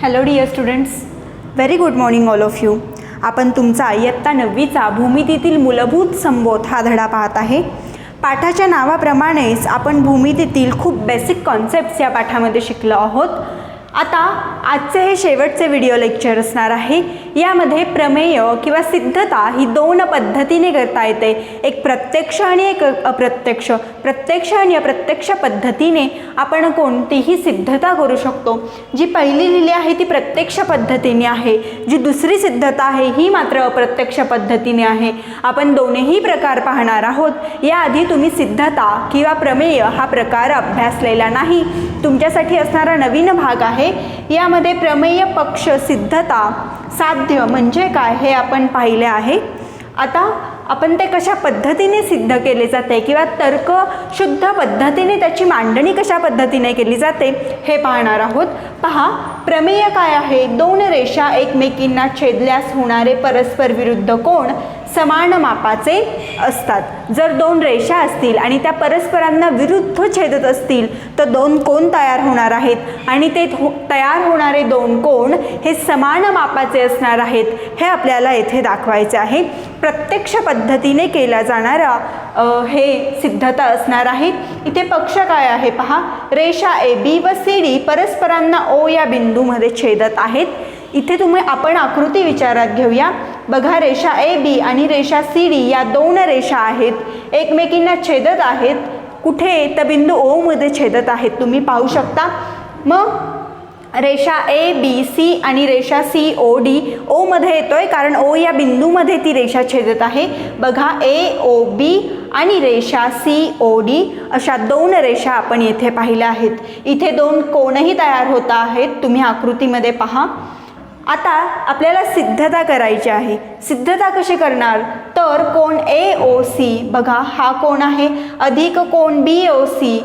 Hello dear students, very good morning all of you. आपण तुमचा इयत्ता 9वीचा भूमितीतील मूलभूत संबोध हा धडा पाहत आहे. पाठाच्या नावाप्रमाणेच आपण भूमितीतील खूप बेसिक कॉन्सेप्ट्स या पाठामध्ये शिकलो आहोत. आता आजचे हे शेवटचे व्हिडिओ लेक्चर असणार आहे. यामध्ये प्रमेय किंवा सिद्धता ही दोन पद्धतीने करता येते, एक प्रत्यक्ष आणि एक अप्रत्यक्ष. प्रत्यक्ष आणि अप्रत्यक्ष पद्धतीने आपण कोणतीही सिद्धता करू शकतो. जी पहिली लिहिली आहे ती प्रत्यक्ष पद्धतीने आहे, जी दुसरी सिद्धता आहे ही मात्र अप्रत्यक्ष पद्धतीने आहे. आपण दोन्ही प्रकार पाहणार आहोत. याआधी तुम्ही सिद्धता किंवा प्रमेय हा प्रकार अभ्यासलेला नाही, तुमच्यासाठी असणारा नवीन भाग आहे. यामध्ये प्रमेय पक्ष, सिद्धता, साध्य म्हणजे काय हे आपण पाहिले आहे. आता आपण ते कशा पद्धतीने सिद्ध केले जाते किंवा तर्कशुद्ध पद्धतीने त्याची मांडणी कशा पद्धतीने केली जाते हे पाहणार आहोत. पहा, प्रमेय काय आहे? दोन रेषा एकमेकींना छेदल्यास होणारे परस्पर विरुद्ध कोन समान मापाचे असतात. जर दोन रेषा असतील आणि त्या परस्परांना विरुद्ध छेदत असतील तर दोन कोन तयार होणार आहेत आणि ते तयार होणारे दोन कोन हे समान मापाचे असणार आहेत. हे आपल्याला येथे दाखवायचे आहे. प्रत्यक्ष पद्धतीने केला जाणारा हे सिद्धता असणार आहे. इथे पक्ष काय आहे पहा, रेषा AB व CD परस्परांना O या बिंदूमध्ये छेदत आहेत. इथे आपण आकृती विचारात घेऊया. बघा, रेषा AB आणि रेषा CD या दोन रेषा आहेत, एकमेकींना छेदत आहेत. कुठे? तर बिंदू O मध्ये छेदत आहेत, तुम्ही पाहू शकता. मग रेषा ABC आणि रेषा COD O मध्ये येतोय कारण O या बिंदूमध्ये ती रेषा छेदत आहे. बघा, AOB आणि रेषा COD अशा दोन रेषा आपण येथे पाहिल्या आहेत. इथे दोन कोनही तयार होत आहेत, तुम्ही आकृतीमध्ये पहा. आता आपल्याला सिद्धता करायची आहे. सिद्धता कशी करणार? तर कोन AOC, बघा हा कोन आहे, अधिक कोन BOC.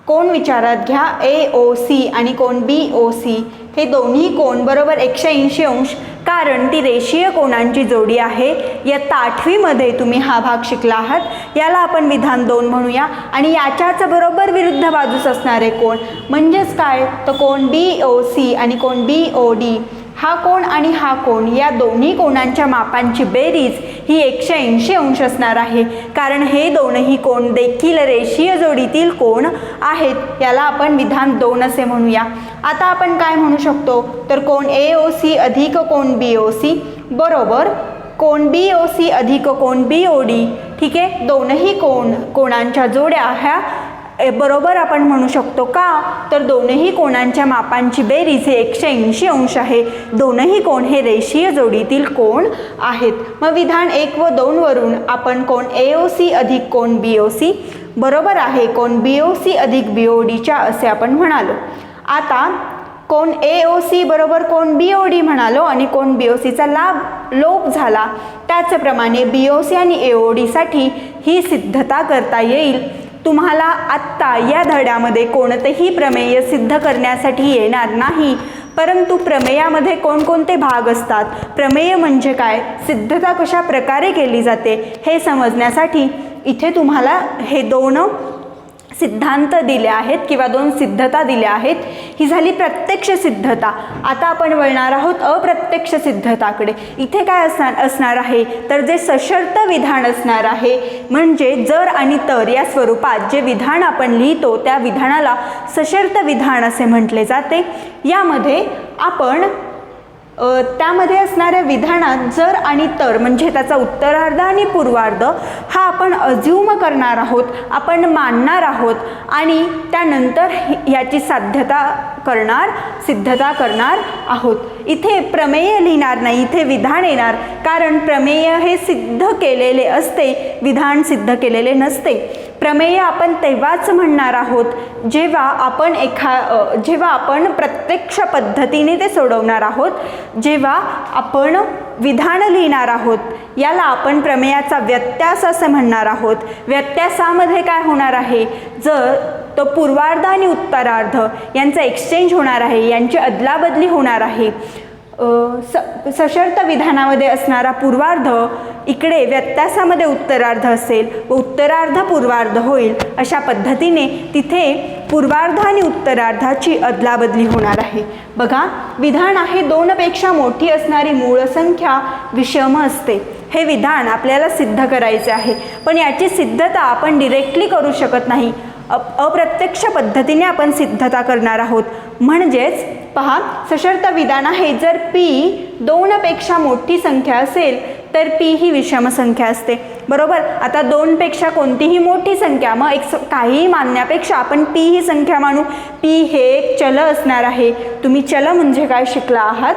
कोन विचारात घ्या, AOC आणि कोन BOC हे दोन्ही कोन बरोबर 180 अंश, कारण ती रेषीय कोनांची जोडी आहे. इयत्ता 8वीमध्ये तुम्ही हा भाग शिकला आहात. याला आपण विधान 2 म्हणूया. आणि याच्याच बरोबर विरुद्ध बाजूस असणारे कोन म्हणजेच काय? तर कोन BOC आणि कोन BOD, हा कोन आणि हा कोन या दोन्ही कोनांच्या मापांची बेरीज ही 180 अंश असणार आहे, कारण हे दोनही कोन देखील रेषीय जोडीतील कोन आहेत. याला आपण विधान 2 असे म्हणूया. आता आपण काय म्हणू शकतो? तर कोन AOC अधिक कोन BOC बरोबर कोन BOC अधिक कोन BOD. ठीक आहे, दोनही कोनांच्या जोड्या ह्या बरोबर आपण म्हणू शकतो. का? तर दोनही कोनांच्या मापांची बेरीज हे 180 अंश आहे. दोनही कोन हे रेषीय जोडीतील कोन आहेत. मग विधान 1 व 2 वरून आपण कोन AOC अधिक कोन BOC बरोबर आहे कोन BOC अधिक BODच्या असे आपण म्हणालो. आता कोन AOC बरोबर कोन BOD म्हणालो आणि कोन BOCचा लोप झाला. त्याचप्रमाणे BOC आणि AOD साठी ही सिद्धता करता येईल. तुम्हाला आत्ता या धड्यामध्ये कोणतेही प्रमेय सिद्ध करण्यासाठी येणार नाही, परंतु प्रमेयामध्ये कोणकोणते भाग असतात, प्रमेय म्हणजे काय, सिद्धता कशा प्रकारे केली जाते हे समजण्यासाठी इथे तुम्हाला हे दोन सिद्धांत दिले आहेत किंवा दोन सिद्धता दिल्या आहेत. ही झाली प्रत्यक्ष सिद्धता. आता आपण वळणार आहोत अप्रत्यक्ष सिद्धताकडे. इथे काय असणार आहे? तर जे सशर्त विधान असणार आहे, म्हणजे जर आणि तर या स्वरूपात जे विधान आपण लिहितो त्या विधानाला सशर्त विधान असे म्हटले जाते. यामध्ये आपण त्यामध्ये असणाऱ्या विधानात जर आणि तर म्हणजे त्याचा उत्तरार्ध आणि पूर्वार्ध हा आपण अज्युम करणार आहोत, आपण मानणार आहोत आणि त्यानंतर याची सिद्धता करणार आहोत. इथे प्रमेय लिहिणार नाही, इथे विधान येणार, कारण प्रमेय हे सिद्ध केलेले असते, विधान सिद्ध केलेले नसते. प्रमेय आपण तेव्हाच म्हणणार आहोत जेव्हा आपण प्रत्यक्ष पद्धतीने ते सोडवणार आहोत, जेव्हा आपण विधान लिहिणार आहोत. याला आपण प्रमेयाचा व्यत्यास असं म्हणणार आहोत. व्यत्यासामध्ये काय होणार आहे? जर तो पूर्वार्ध आणि उत्तरार्ध यांचा एक्सचेंज होणार आहे, यांची अदलाबदली होणार आहे. सशर्त विधानामध्ये असणारा पूर्वार्ध इकडे व्यत्यासामध्ये उत्तरार्ध असेल व उत्तरार्ध पूर्वार्ध होईल, अशा पद्धतीने तिथे पूर्वार्ध आणि उत्तरार्धाची अदलाबदली होणार आहे. बघा, विधान आहे 2पेक्षा मोठी असणारी मूळ संख्या विषम असते. हे विधान आपल्याला सिद्ध करायचे आहे, पण याची सिद्धता आपण डिरेक्टली करू शकत नाही. अप्रत्यक्ष पद्धतीने आपण सिद्धता करणार आहोत. म्हणजेच पहा, सशर्त विधान आहे जर p 2पेक्षा मोठी संख्या असेल तर p ही विषम संख्या असते. बरोबर. आता 2पेक्षा कोणतीही मोठी संख्या, मग काहीही मानण्यापेक्षा आपण p ही संख्या मानू. p हे एक चल असणार आहे. तुम्ही चल म्हणजे काय शिकला आहात.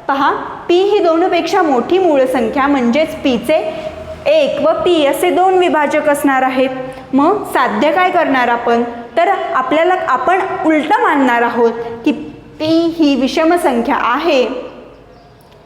पहा, p ही 2पेक्षा मोठी मूळ संख्या म्हणजेच p चे 1 व p असे 2 विभाजक असणार आहेत. मग साध्य काय करणार आपण, तर आपण उलटं मानणार आहोत की p ही विषम संख्या आहे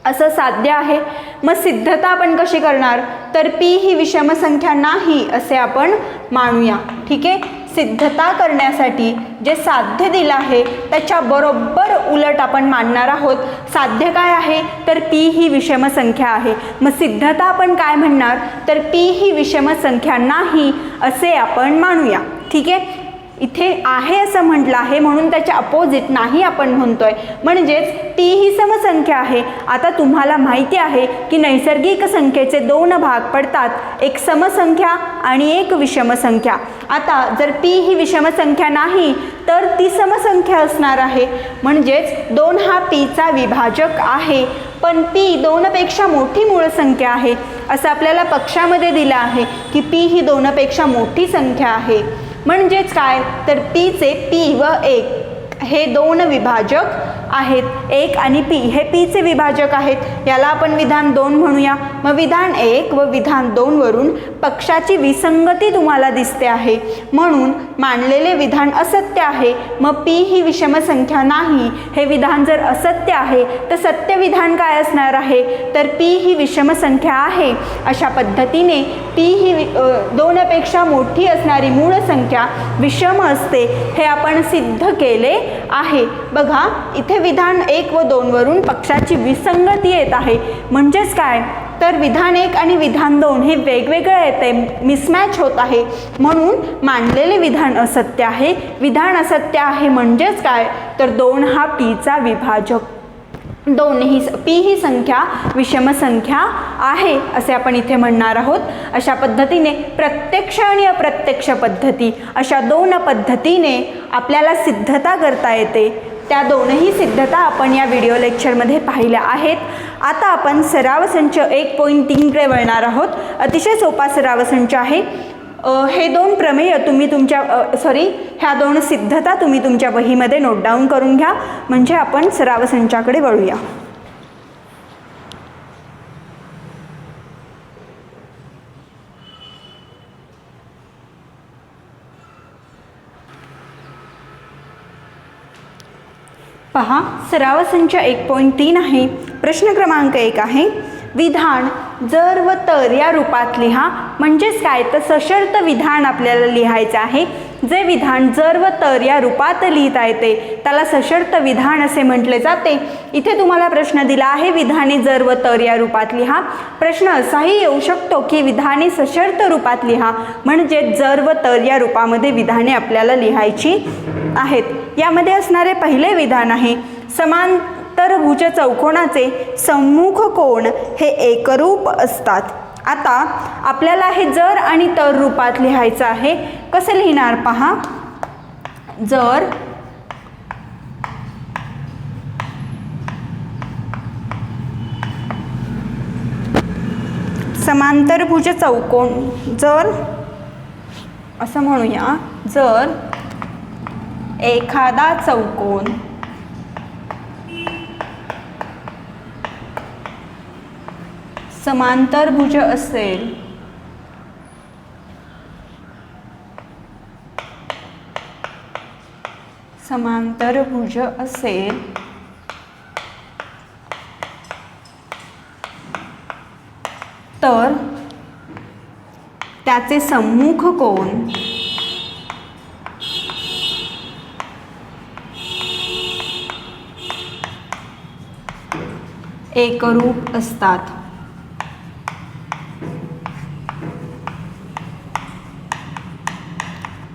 असं साध्य आहे. मग सिद्धता आपण कशी करणार, तर p ही विषम संख्या नाही असे आपण मानूया. ठीक आहे. सिद्धता करण्यासाठी जे साध्य दिलं आहे त्याच्या बरोबर उलट आपण मानणार आहोत. साध्य काय आहे, तर p ही विषम संख्या आहे. मग सिद्धता आपण काय म्हणणार, तर p ही विषम संख्या नाही असे आपण मानूया. ठीक आहे. इथे आहे असं म्हटलं आहे म्हणून त्याच्या अपोजिट नाही आपण म्हणतोय, म्हणजेच p ही समसंख्या आहे. आता तुम्हाला माहिती आहे की नैसर्गिक संख्येचे 2 भाग पडतात, एक समसंख्या आणि एक विषम संख्या. आता जर p ही विषम संख्या नाही तर ती समसंख्या असणार आहे, म्हणजेच 2 हा p चा विभाजक आहे. पण p 2पेक्षा मोठी मूळ संख्या आहे असं आपल्याला पक्षामध्ये दिलं आहे की p ही 2पेक्षा मोठी संख्या आहे. म्हणजेच काय, तर p चे p व 1 हे 2 विभाजक आहेत. 1 आणि p हे p चे विभाजक आहेत. याला आपण विधान 2 म्हणूया. मग विधान 1 व विधान 2 वरून पक्षाची विसंगती तुम्हाला दिसते आहे, म्हणून मानलेले विधान असत्य आहे. मग p ही विषम संख्या नाही हे विधान जर असत्य आहे तर सत्य विधान काय असणार आहे, तर p ही विषम संख्या आहे. अशा पद्धतीने p ही 2पेक्षा मोठी असणारी मूळ संख्या विषम असते हे आपण सिद्ध केले आहे. बघा, इथे विधान 1 व 2 वरून पक्षाची विसंगती येत आहे. म्हणजेच काय, तर विधान 1 आणि विधान 2 हे वेगवेगळे येते, मिसमॅच होत आहे, म्हणून मानलेले विधान असत्य आहे. विधान असत्य आहे म्हणजेच काय, तर 2 हा p चा विभाजक. 2 ही p ही संख्या विषम संख्या आहे असे आपण इथे म्हणणार आहोत. अशा पद्धतीने प्रत्यक्ष आणि अप्रत्यक्ष पद्धती अशा 2 पद्धतीने आपल्याला सिद्धता करता येते. त्या 2ही सिद्धता आपण या व्हिडिओ लेक्चरमध्ये पाहिल्या आहेत. आता आपण सराव संच 1.3 कडे वळणार आहोत. अतिशय सोपा सराव संच आहे. हे 2 प्रमेय तुम्ही ह्या 2 सिद्धता तुम्ही तुमच्या वहीमध्ये नोट डाऊन करून घ्या, म्हणजे आपण सराव संचाकडे वळूया. पहा, सराव संच 1.3 आहे. प्रश्न क्रमांक 1 आहे, विधान जर व तर या रूपात लिहा. म्हणजेच काय, तर सशर्त विधान आपल्याला लिहायचं आहे. जे विधान जर व तर या रूपात लिहिता येते त्याला सशर्त विधान असे म्हटले जाते. इथे तुम्हाला प्रश्न दिला आहे, विधाने जर व तर या रूपात लिहा. प्रश्न असाही येऊ शकतो की विधाने सशर्त रूपात लिहा, म्हणजे जर व तर या रूपामध्ये विधाने आपल्याला लिहायची आहेत. यामध्ये असणारे पहिले विधान आहे, समांतरभुज चौकोनाचे सम्मुख कोन हे एकरूप असतात. आता आपल्याला हे जर आणि तर रूपात लिहायचं आहे. कसे लिहिणार पहा, जर समांतरभुज चौकोन, जर असं म्हणूया, जर एखादा चौकोन समांतरभुज असेल तर त्याचे सम्मुख कोन एकरूप असतात.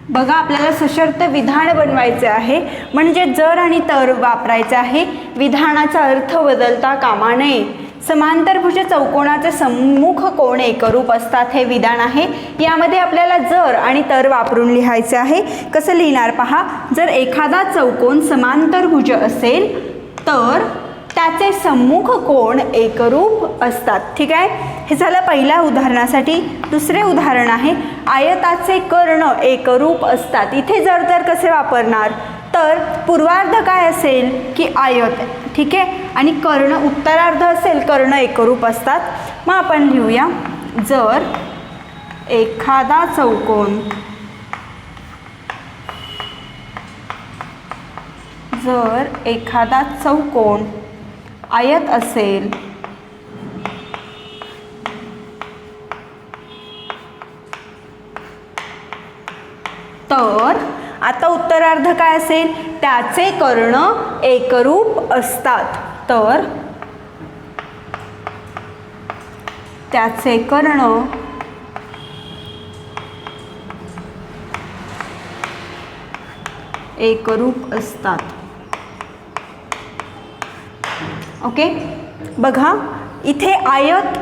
बघा, आपल्याला सशर्त विधान बनवायचे आहे, म्हणजे जर आणि तर वापरायचे आहे. विधानाचा अर्थ बदलता कामा नये. समांतरभुज चौकोनाचे सम्मुख कोण एकरूप असतात हे विधान आहे. यामध्ये आपल्याला जर आणि तर वापरून लिहायचे आहे. कसं लिहिणार पहा. जर एखादा चौकोन समांतरभुज असेल तर त्याचे सम्मुख कोण एकरूप असतात. ठीक आहे, हे झालं पहिल्या उदाहरणासाठी. दुसरे उदाहरण आहे आयताचे कर्ण एकरूप असतात. इथे जर तर कसे वापरणार, तर पूर्वार्ध काय असेल की आयत. ठीक आहे, आणि कर्ण उत्तरार्ध असेल, कर्ण एकरूप असतात. मग आपण लिहूया, जर एखादा चौकोन आयत असेल तर आता उत्तरार्ध काय असेल, त्याचे कर्ण एकरूप असतात. तर त्याचे कर्ण एकरूप असतात. ओके, बघा इथे आयत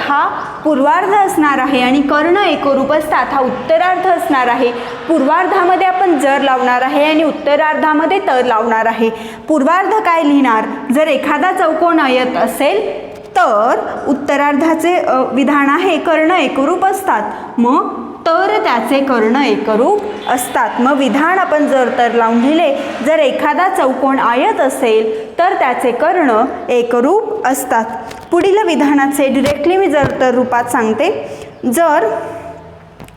हा पूर्वार्ध असणार आहे आणि कर्ण एकरूप असतात हा उत्तरार्ध असणार आहे. पूर्वार्धामध्ये आपण जर लावणार आहे आणि उत्तरार्धामध्ये तर लावणार आहे. पूर्वार्ध काय लिहिणार, जर एखादा चौकोन आयत असेल तर उत्तरार्धाचे विधान आहे कर्ण एकरूप असतात. मग तर त्याचे कर्ण एकरूप असतात. मग विधान आपण जर तर लावून लिहिले, जर एखादा चौकोन आयत असेल तर त्याचे कर्ण एकरूप असतात. पुढील विधानाचे डिरेक्टली मी जर तर रूपात सांगते. जर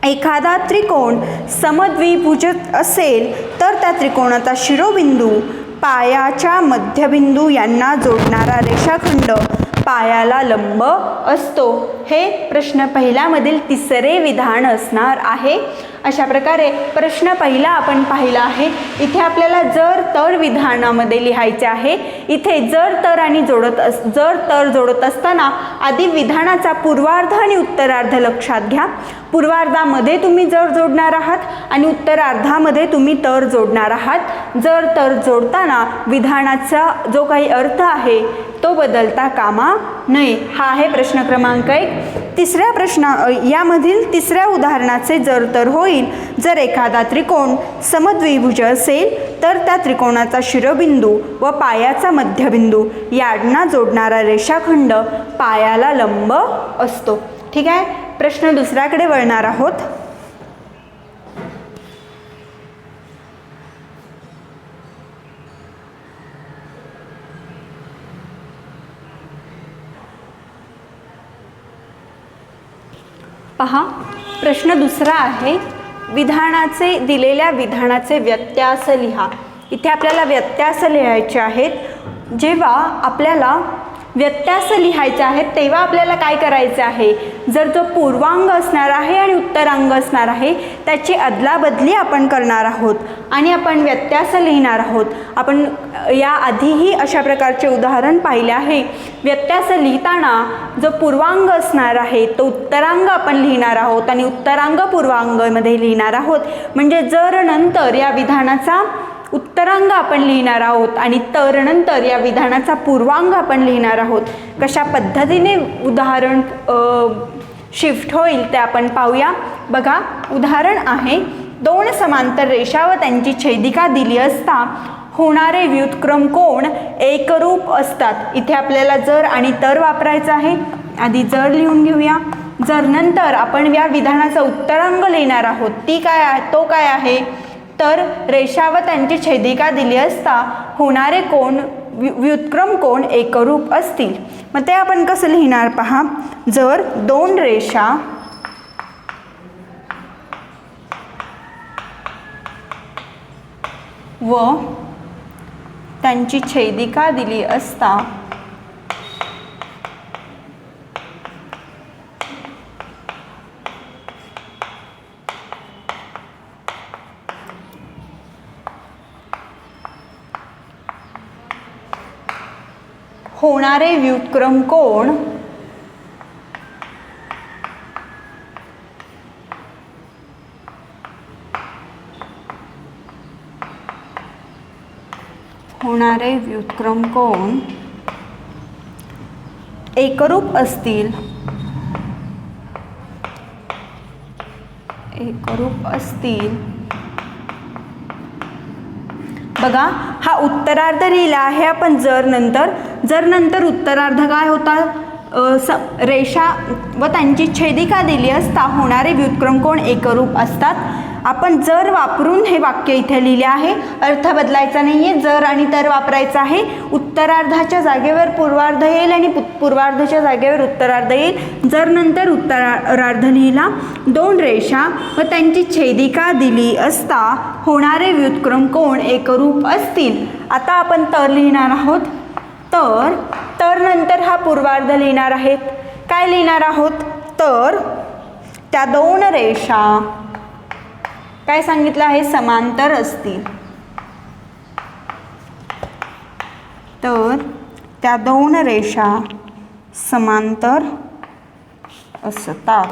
एखादा त्रिकोण समद्विभुज असेल तर त्या त्रिकोणाचा शिरोबिंदू पायाच्या मध्यबिंदू यांना जोडणारा रेषाखंड पायाला लंब असतो. हे प्रश्न पहिल्यामधील तिसरे विधान असणार आहे. अशा प्रकारे प्रश्न पहिला आपण पाहिला आहे. इथे आपल्याला जर तर विधानामध्ये लिहायचे आहे. इथे जर तर जोडत असताना आधी विधानाचा पूर्वार्ध आणि उत्तरार्ध लक्षात घ्या. पूर्वार्धामध्ये तुम्ही जर जोडणार आहात आणि उत्तरार्धामध्ये तुम्ही तर जोडणार आहात. जर तर जोडताना विधानाचा जो काही अर्थ आहे तो बदलता कामा नये. हा आहे प्रश्न क्रमांक 1. तिसऱ्या यामधील तिसऱ्या उदाहरणाचे जर तर होईल. जर एखादा त्रिकोण समद्विभुज असेल तर त्या त्रिकोणाचा शिरोबिंदू व पायाचा मध्यबिंदू यांना जोडणारा रेषाखंड पायाला लंब असतो. ठीक आहे, प्रश्न दुसऱ्याकडे वळणार आहोत. पहा, प्रश्न दुसरा आहे दिलेल्या विधानाचे व्यत्यास लिहा. इथे आपल्याला व्यत्यास लिहायचे आहेत. जेव्हा आपल्याला व्यत्यास लिहायचे आहेत तेव्हा आपल्याला काय करायचे आहे, जर जो पूर्वांग असणार आहे आणि उत्तरांग असणार आहे त्याची अदलाबदली आपण करणार आहोत आणि आपण व्यत्यास लिहिणार आहोत. आपण याआधीही अशा प्रकारचे उदाहरण पाहिले आहे. व्यत्यास लिहिताना जो पूर्वांग असणार आहे तो उत्तरांग आपण लिहिणार आहोत आणि उत्तरांग पूर्वांगमध्ये लिहिणार आहोत. म्हणजे जर नंतर या विधानाचा उत्तरांग आपण लिहिणार आहोत आणि तर नंतर या विधानाचा पूर्वांग आपण लिहिणार आहोत. कशा पद्धतीने उदाहरण शिफ्ट होईल ते आपण पाहूया. बघा, उदाहरण आहे, दोन समांतर रेषा व त्यांची छेदिका दिली असता होणारे व्युत्क्रम कोण एकरूप असतात. इथे आपल्याला जर आणि तर वापरायचं आहे. आधी जर लिहून घेऊया. जर नंतर आपण या विधानाचा उत्तरांग लिहिणार आहोत. तो काय आहे, तर रेषा व त्यांची छेदिका दिली असता होणारे कोण व्युत्क्रम कोण एकरूप असतील. मग ते आपण कसं लिहिणार पहा. जर दोन रेषा व त्यांची छेदिका दिली असता होणारे व्युत्क्रम कोण एकरूप असतील बघा हा उत्तरार्ध लिहिला आहे आपण. जर नंतर उत्तरार्ध काय होता, रेषा व त्यांची छेदिका दिली असता होणारे व्युत्क्रम कोण एकरूप असतात. आपण जर वापरून हे वाक्य इथे लिहिले आहे. अर्थ बदलायचा नाही आहे, जर आणि तर वापरायचा आहे. उत्तरार्धाच्या जागेवर पूर्वार्ध येईल आणि पूर्वार्धाच्या जागेवर उत्तरार्ध येईल. जर नंतर उत्तरार्ध लिहिला, दोन रेषा व त्यांची छेदिका दिली असता होणारे व्युत्क्रम कोण एकरूप असतील. आता आपण तर लिहिणार आहोत. तर नंतर हा पूर्वार्ध लिहिणार आहेत. काय लिहिणार आहोत, तर त्या दोन रेषा काय सांगितलं आहे, समांतर असतील. तर त्या दोन रेषा समांतर असतात.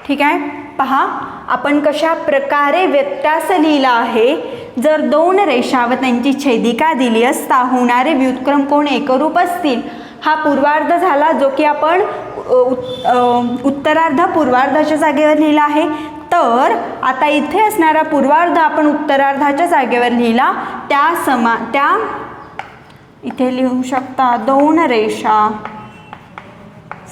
ठीक आहे. पहा आपण कशा प्रकारे व्यत्यास लिहिला आहे. जर दोन रेषा व त्यांची छेदिका दिली असता होणारे व्युत्क्रम कोण एकरूप असतील. हा पूर्वार्ध झाला, जो की आपण उत्तरार्ध पूर्वार्धाच्या जागेवर लिहिला आहे. तर आता इथे असणारा पूर्वार्ध आपण उत्तरार्धाच्या जागेवर लिहिला. त्या इथे लिहू शकता, दोन रेषा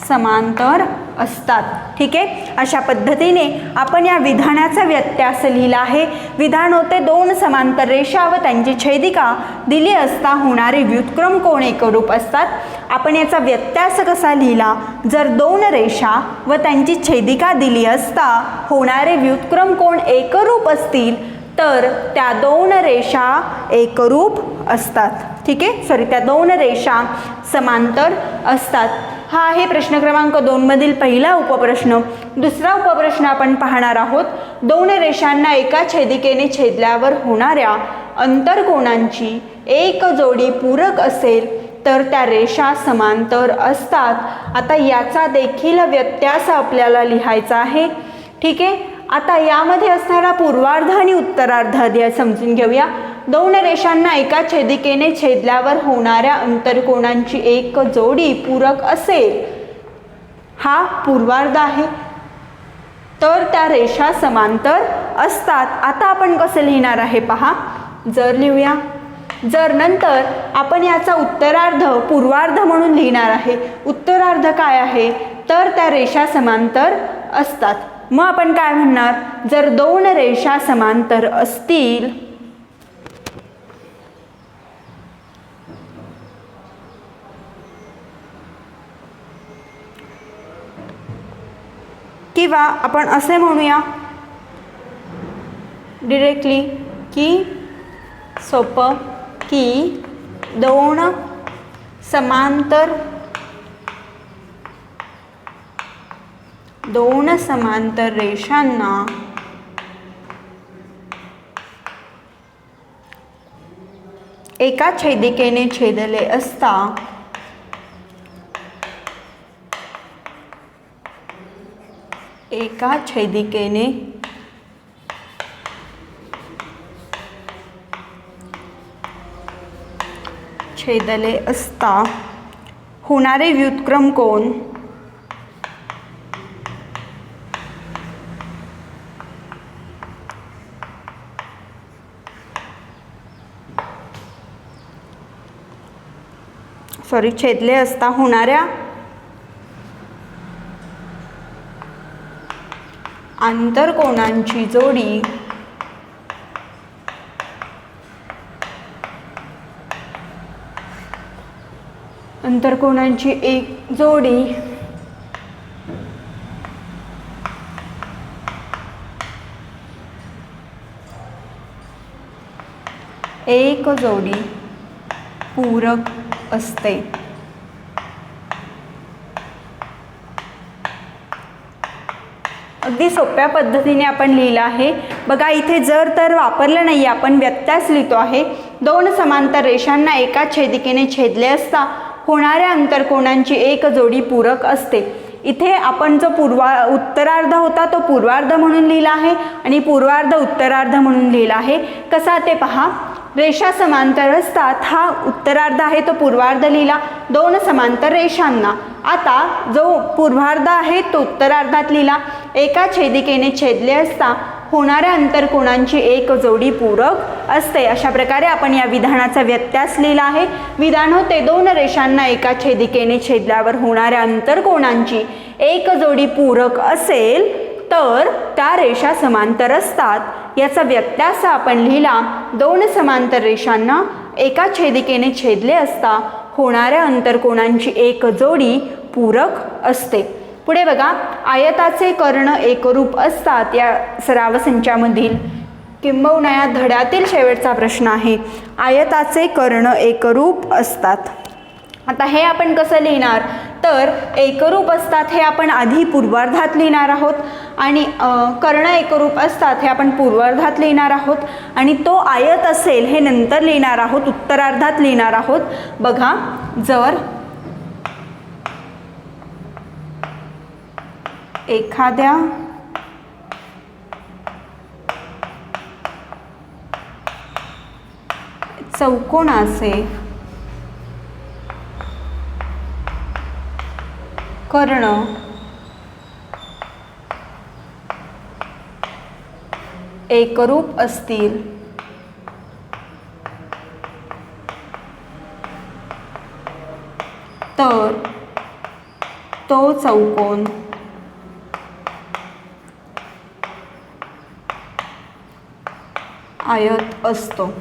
समांतर असतात. ठीक आहे. अशा पद्धतीने आपण या विधानाचा व्यत्यास लिहिला आहे. विधान होते, दोन समांतर रेषा व त्यांची छेदिका दिली असता होणारे व्युत्क्रम कोण एकरूप असतात. आपण याचा व्यत्यास कसा लिहिला, जर दोन रेषा व त्यांची छेदिका दिली असता होणारे व्युत्क्रम कोण एकरूप असतील तर त्या दोन रेषा एकरूप असतात. ठीक आहे. त्या दोन रेषा समांतर असतात. हा आहे प्रश्न क्रमांक 2 मधील पहिला उपप्रश्न. दुसरा उपप्रश्न आपण पाहणार आहोत. दोन रेषांना एका छेदिकेने छेदल्यावर होणाऱ्या अंतरकोनांची एक जोडी पूरक असेल तर त्या रेषा समांतर असतात. आता याचा देखील व्यत्यास आपल्याला लिहायचा आहे. ठीक आहे. आता यामध्ये असणारा पूर्वार्ध आणि उत्तरार्ध आधी समजून घेऊया. दोन रेषांना एका छेदिकेने छेदल्यावर होणाऱ्या अंतरकोनांची एक जोडी पूरक असेल, हा पूर्वार्ध आहे. तर त्या रेषा समांतर असतात. आता आपण कसं लिहिणार आहे पहा. जर लिहूया. जर नंतर आपण याचा उत्तरार्ध पूर्वार्ध म्हणून लिहिणार आहे. उत्तरार्ध काय आहे, तर त्या रेषा समांतर असतात. मग आपण काय म्हणणार, जर दोन रेषा समांतर असतील किंवा आपण असे म्हणूया डिरेक्टली की सोपं की दोन समांतर रेषांना एका छेदिकेने छेदले असता होणारे व्युत्क्रम कोण छेदले असता होणाऱ्या आंतरकोनांची जोडी एक जोडी पूरक असते. अगदी सोप्या पद्धतीने आपण लिहिलं आहे. बघा इथे जर तर वापरलं नाही, आपण व्यत्यास लिहितो आहे. दोन समांतर रेषांना एका छेदिकेने छेदले असता होणाऱ्या अंतरकोनांची एक जोडी पूरक असते. इथे आपण जो उत्तरार्ध होता तो पूर्वार्ध म्हणून लिहिला आहे आणि पूर्वार्ध उत्तरार्ध म्हणून लिहिला आहे. कसा ते पहा. रेषा समांतर असतात, हा उत्तरार्ध आहे तो पूर्वार्ध लिहिला. दोन समांतर रेषांना, आता जो पूर्वार्ध आहे तो उत्तरार्धात लिहिला. एका छेदिकेने छेदले असता होणाऱ्या अंतरकोनांची एक जोडी पूरक असते. अशा प्रकारे आपण या विधानाचा व्यत्यास लिहिला आहे. विधान होते दोन रेषांना एका छेदिकेने छेदल्यावर होणाऱ्या अंतरकोनांची एक जोडी पूरक असेल तर त्या रेषा समांतर असतात. याचा व्यत्यास आपण लिहिला. दोन समांतर रेषांना एका छेदिकेने छेदले असता होणाऱ्या अंतरकोनांची एक जोडी पूरक असते. पुढे बघा, आयताचे कर्ण एकरूप असतात या सराव संचामधील किंबहुना या धड्यातील शेवटचा प्रश्न आहे. आयताचे कर्ण एकरूप असतात. आता हे आपण कसं लिहिणार, तर एकरूप असतात हे आपण आधी पूर्वार्धात लिहिणार आहोत आणि कर्ण एकरूप असतात हे आपण पूर्वार्धात लिहिणार आहोत आणि तो आयत असेल हे नंतर लिहिणार आहोत, उत्तरार्धात लिहिणार आहोत. बघा, जर एखाद्या चौकोनाचे कर्ण एकरूप असतील तर तो चौकोन आयत असतो.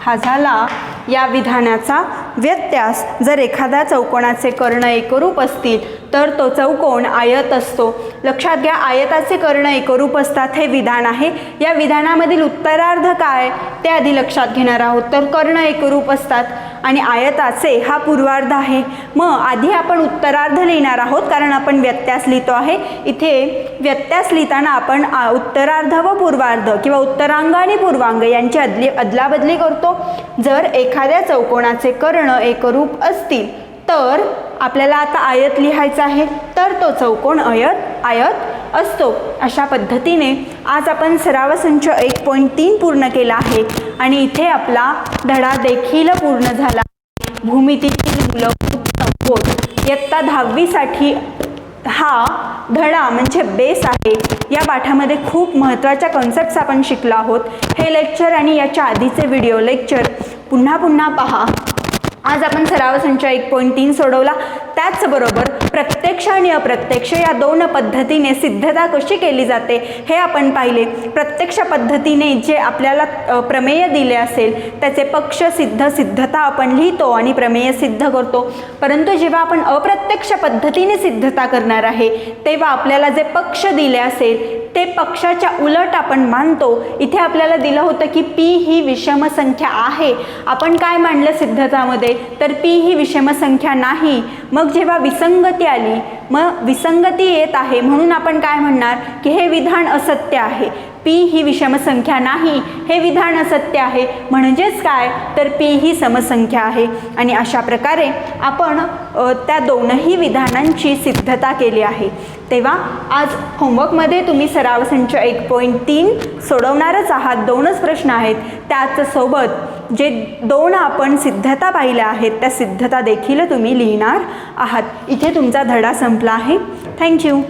हा झाला या विधानाचा व्यत्यास. जर एखाद्या चौकोनाचे कर्ण एकरूप असतील तर तो चौकोन आयत असतो. लक्षात घ्या, आयताचे कर्ण एकरूप असतात हे विधान आहे. या विधानामधील उत्तरार्ध काय ते आधी लक्षात घेणार आहोत. तर कर्ण एकरूप असतात आणि आयताचे हा पूर्वार्ध आहे. मग आधी आपण उत्तरार्ध लिहिणार आहोत कारण आपण व्यत्यास लिहितो आहे. इथे व्यत्यास लिहिताना आपण उत्तरार्ध व पूर्वार्ध किंवा उत्तरांग आणि पूर्वांग यांची अदलाबदली करतो. जर एखाद्या चौकोनाचे कर्ण एकरूप असतील तर आपल्याला आता आयत लिहायचा आहे, तर तो चौकोन आयत असतो. अशा पद्धतीने आज आपण सराव संच 1.3 पूर्ण केला आहे आणि इथे आपला धडा देखील पूर्ण झाला. भूमितीतील मूलभूत संबोध इयत्ता 10वीसाठी हा धडा म्हणजे बेस आहे. या पाठामध्ये खूप महत्त्वाच्या कॉन्सेप्ट्स आपण शिकलो आहोत. हे लेक्चर आणि याच्या आधीचे व्हिडिओ लेक्चर पुन्हा पहा. आज आपण सराव संच 1.3 सोडवला. त्याचबरोबर प्रत्यक्ष आणि अप्रत्यक्ष या दोन पद्धतीने सिद्धता कशी केली जाते हे आपण पाहिले. प्रत्यक्ष पद्धतीने जे आपल्याला प्रमेय दिले असेल त्याचे पक्ष सिद्धता आपण लिहितो आणि प्रमेय सिद्ध करतो. परंतु जेव्हा आपण अप्रत्यक्ष पद्धतीने सिद्धता करणार आहे तेव्हा आपल्याला जे पक्ष दिले असेल ते पक्षाच्या उलट आपण मानतो. इथे आपल्याला दिलं होतं की पी ही विषम संख्या आहे. आपण काय मानलं सिद्धतामध्ये, तर पी ही विषम संख्या नाही. मग जेव्हा विसंगती आली, मग विसंगती येत आहे म्हणून आपण काय म्हणणार की हे विधान असत्य आहे. पी ही विषम संख्या नाही हे विधान असत्य आहे. म्हणजेच काय, तर पी ही समसंख्या आहे. आणि अशा प्रकारे आपण त्या दोनही विधानांची सिद्धता केली आहे. तेव्हा आज होमवर्कमध्ये तुम्ही सराव संच 1.3 सोडवणारच आहात. 2च प्रश्न आहेत. त्याचसोबत जे 2 आपण सिद्धता पाहिल्या आहेत त्या सिद्धता देखील तुम्ही लिहिणार आहात. इथे तुमचा धडा संपला आहे. थँक्यू.